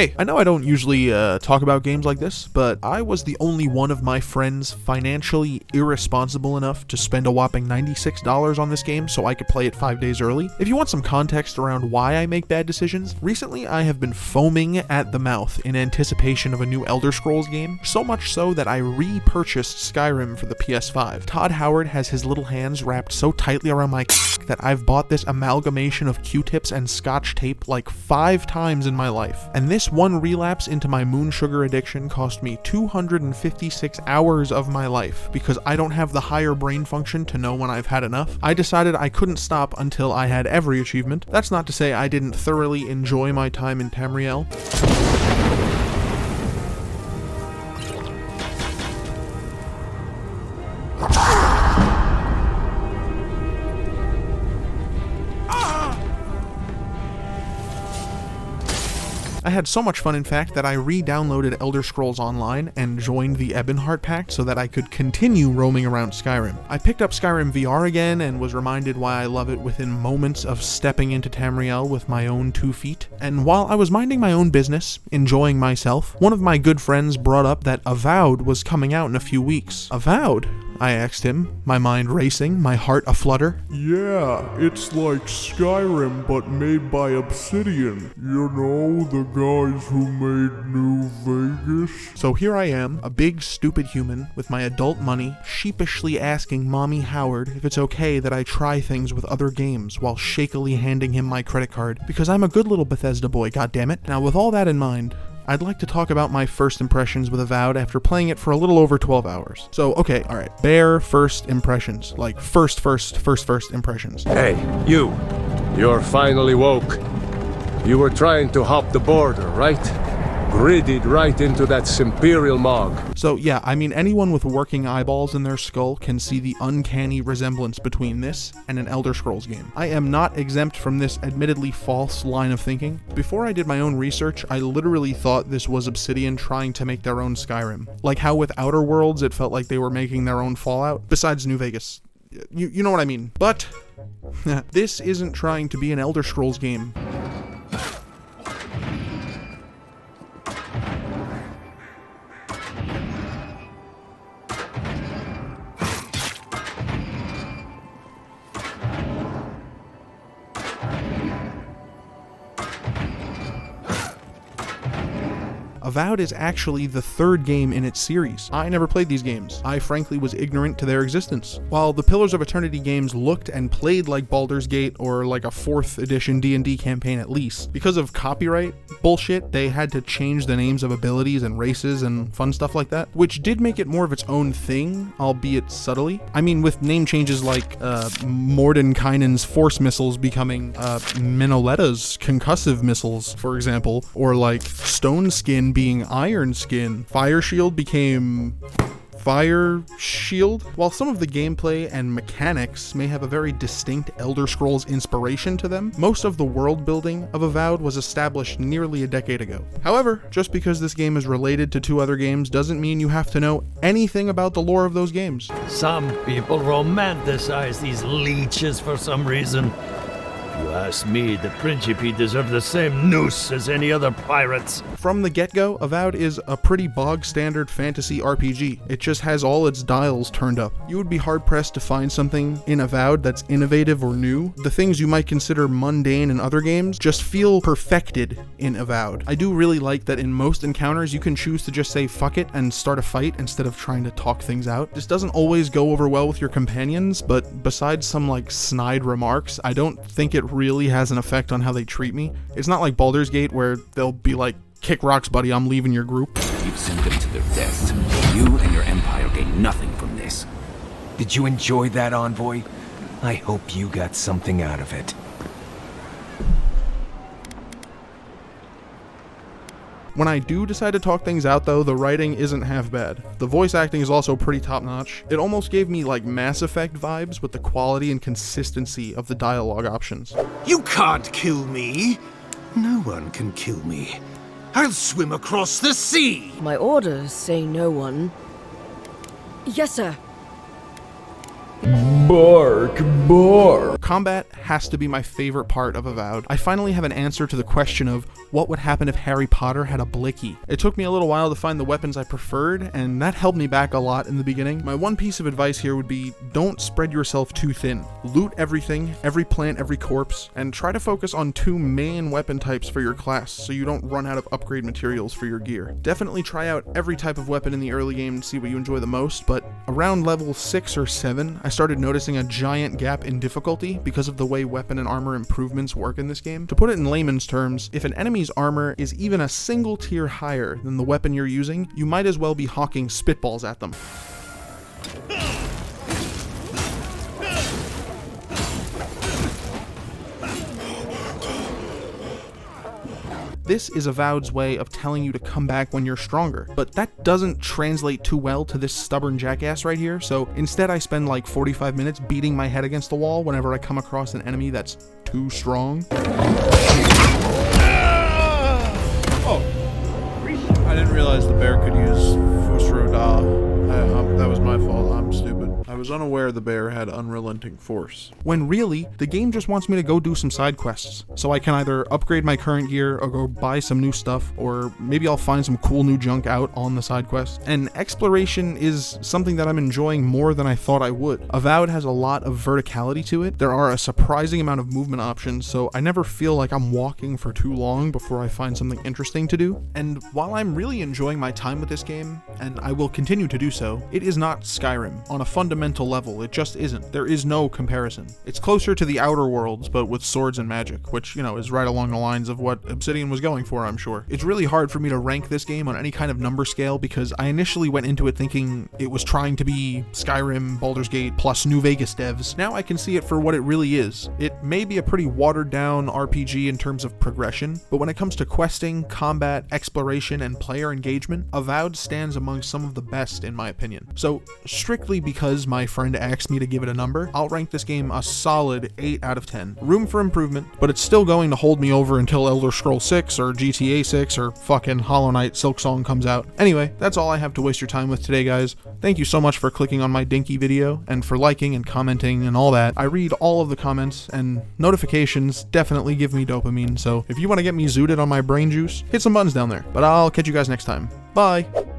Hey, I know I don't usually talk about games like this, but I was the only one of my friends financially irresponsible enough to spend a whopping $96 on this game so I could play it 5 days early. If you want some context around why I make bad decisions, recently I have been foaming at the mouth in anticipation of a new Elder Scrolls game, so much so that I repurchased Skyrim for the PS5. Todd Howard has his little hands wrapped so tightly around my that I've bought this amalgamation of Q-tips and Scotch tape like 5 times in my life. And this one relapse into my moon sugar addiction cost me 256 hours of my life because I don't have the higher brain function to know when I've had enough. I decided I couldn't stop until I had every achievement. That's not to say I didn't thoroughly enjoy my time in Tamriel. I had so much fun, in fact, that I re-downloaded Elder Scrolls Online and joined the Ebonheart Pact so that I could continue roaming around Skyrim. I picked up Skyrim VR again and was reminded why I love it within moments of stepping into Tamriel with my own 2 feet. And while I was minding my own business, enjoying myself, one of my good friends brought up that Avowed was coming out in a few weeks. Avowed? I asked him, my mind racing, my heart aflutter. Yeah, it's like Skyrim but made by Obsidian. You know, the guys who made New Vegas? So here I am, a big stupid human with my adult money, sheepishly asking Mommy Howard if it's okay that I try things with other games while shakily handing him my credit card, because I'm a good little Bethesda boy, goddammit. Now with all that in mind, I'd like to talk about my first impressions with Avowed after playing it for a little over 12 hours. So, okay, alright, bare first impressions. Like, first impressions. Hey, you're finally woke. You were trying to hop the border, right? Gridded right into that Imperial Mog. So yeah, I mean, anyone with working eyeballs in their skull can see the uncanny resemblance between this and an Elder Scrolls game. I am not exempt from this admittedly false line of thinking. Before I did my own research, I literally thought this was Obsidian trying to make their own Skyrim. Like how with Outer Worlds, it felt like they were making their own Fallout, besides New Vegas. You know what I mean. But this isn't trying to be an Elder Scrolls game. Avowed is actually the 3rd game in its series. I never played these games. I frankly was ignorant to their existence. While the Pillars of Eternity games looked and played like Baldur's Gate or like a 4th edition D&D campaign at least, because of copyright bullshit, they had to change the names of abilities and races and fun stuff like that, which did make it more of its own thing, albeit subtly. I mean, with name changes like Mordenkainen's force missiles becoming Minoletta's concussive missiles, for example, or like Stone Skin being Iron Skin. Fire Shield became Fire Shield. While some of the gameplay and mechanics may have a very distinct Elder Scrolls inspiration to them, most of the world building of Avowed was established nearly a decade ago. However, just because this game is related to 2 other games doesn't mean you have to know anything about the lore of those games. Some people romanticize these leeches for some reason. If you ask me, the Principe deserve the same noose as any other pirates. From the get-go, Avowed is a pretty bog-standard fantasy RPG. It just has all its dials turned up. You would be hard-pressed to find something in Avowed that's innovative or new. The things you might consider mundane in other games just feel perfected in Avowed. I do really like that in most encounters you can choose to just say fuck it and start a fight instead of trying to talk things out. This doesn't always go over well with your companions, but besides some like snide remarks, I don't think it really has an effect on how they treat me. It's not like Baldur's Gate where they'll be like, kick rocks, buddy, I'm leaving your group. You've sent them to their deaths. You and your empire gain nothing from this. Did you enjoy that, Envoy? I hope you got something out of it. When I do decide to talk things out though, the writing isn't half bad. The voice acting is also pretty top notch. It almost gave me like Mass Effect vibes with the quality and consistency of the dialogue options. You can't kill me. No one can kill me. I'll swim across the sea. My orders say no one. Yes, sir. Bark, bark. Combat has to be my favorite part of Avowed. I finally have an answer to the question of what would happen if Harry Potter had a blicky. It took me a little while to find the weapons I preferred, and that held me back a lot in the beginning. My one piece of advice here would be, don't spread yourself too thin. Loot everything, every plant, every corpse, and try to focus on 2 main weapon types for your class so you don't run out of upgrade materials for your gear. Definitely try out every type of weapon in the early game to see what you enjoy the most, but around level 6 or 7, I started noticing a giant gap in difficulty because of the way weapon and armor improvements work in this game. To put it in layman's terms, if an enemy's armor is even a single tier higher than the weapon you're using, you might as well be hawking spitballs at them. This is Avowed's way of telling you to come back when you're stronger, but that doesn't translate too well to this stubborn jackass right here, so instead I spend like 45 minutes beating my head against the wall whenever I come across an enemy that's too strong. Oh, I didn't realize the bear could use Fusroda. That was my fault, I'm stupid. I was unaware the bear had unrelenting force. When really, the game just wants me to go do some side quests, so I can either upgrade my current gear or go buy some new stuff, or maybe I'll find some cool new junk out on the side quests. And exploration is something that I'm enjoying more than I thought I would. Avowed has a lot of verticality to it. There are a surprising amount of movement options, so I never feel like I'm walking for too long before I find something interesting to do. And while I'm really enjoying my time with this game, and I will continue to do so, it is not Skyrim. On a fundamental level, it just isn't. There is no comparison. It's closer to the Outer Worlds, but with swords and magic, which, you know, is right along the lines of what Obsidian was going for, I'm sure. It's really hard for me to rank this game on any kind of number scale because I initially went into it thinking it was trying to be Skyrim, Baldur's Gate, plus New Vegas devs. Now I can see it for what it really is. It may be a pretty watered down RPG in terms of progression, but when it comes to questing, combat, exploration, and player engagement, Avowed stands among some of the best in my opinion. So strictly because my friend asked me to give it a number, I'll rank this game a solid 8 out of 10. Room for improvement, but it's still going to hold me over until Elder Scrolls 6 or GTA 6 or fucking Hollow Knight Silksong comes out. Anyway, that's all I have to waste your time with today, guys. Thank you so much for clicking on my dinky video and for liking and commenting and all that. I read all of the comments, and notifications definitely give me dopamine, so if you want to get me zooted on my brain juice, hit some buttons down there. But I'll catch you guys next time. Bye!